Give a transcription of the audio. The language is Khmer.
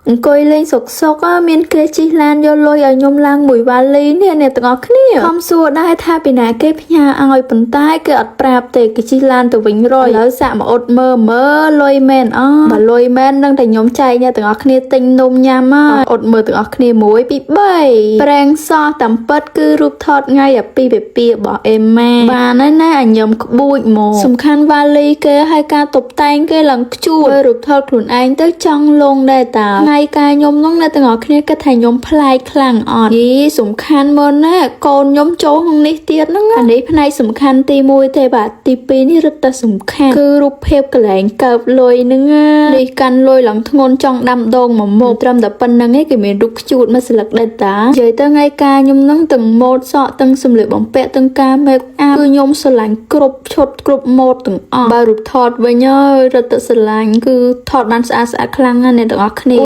អង្គុយលេងសុកសុកមានគេជិះឡានយកលុយឲ្យខ្ញុំឡើងមួយវ៉ាលីនេះអ្នកទាំងអស់គ្នាខំសួរដែរថាពីណាគេផ្ញើឲ្យប៉ុន្តែគេអត់ប្រាប់ទេគេជិះឡានទៅវិញរយឥឡូវសាក់មកអត់មើលលុយមែនបើលុយមែននឹងតែខ្ញុំចែកអ្នកទាំងអស់គ្នាទិញនំញ៉ាំហើយអត់មើលទាំងអស់គ្នា1 2 3ប្រេងសោះតាមពិតគឺរូបថតថ្ងៃអាពីពីពីរបស់អេម៉ាបានហើយណាឲ្យខ្ញុំក្បួចមកសំខាន់វ៉ាលីគេឲ្យការតុបតែងគេឡើងខ្ជួតរូបថតខ្លួនឯងទៅចង់លងដែរតាថ្ងៃការខ្ញុំនោះអ្នកទាំងអស់គ្នាគិតថាខ្ញុំប្លែកខ្លាំងអត់យីសំខាន់មើលណាកូនខ្ញុំចូលក្នុងនេះទៀតហ្នឹងអានេះផ្នែកសំខាន់ទី1ទេបាទទី2នេះរឹតតែសំខាន់គឺរូបភាពកលែងកើបលុយហ្នឹងនេះកាន់លុយឡើងធ្ងន់ចង់ដាំដងមកមុខត្រឹមតែប៉ុណ្្នឹងឯងគេមានរូបខ្ជួតមួយស្លឹកដែរតានិយាយទៅថ្ងៃការខ្ញុំហ្នឹងទាំងម៉ូដសក់ទាំងសម្លៀកបំពាក់ទាំងការ make up គឺខ្ញុំស្រឡាញ់គ្រប់ឈុតគ្រប់ម៉ូដទាំងអស់បើរូបថតវិញហើយរឹតតែស្រឡាញ់គឺថតបានស្អាតខ្លាំងណាស់អ្នកទាំងអស់គ្នា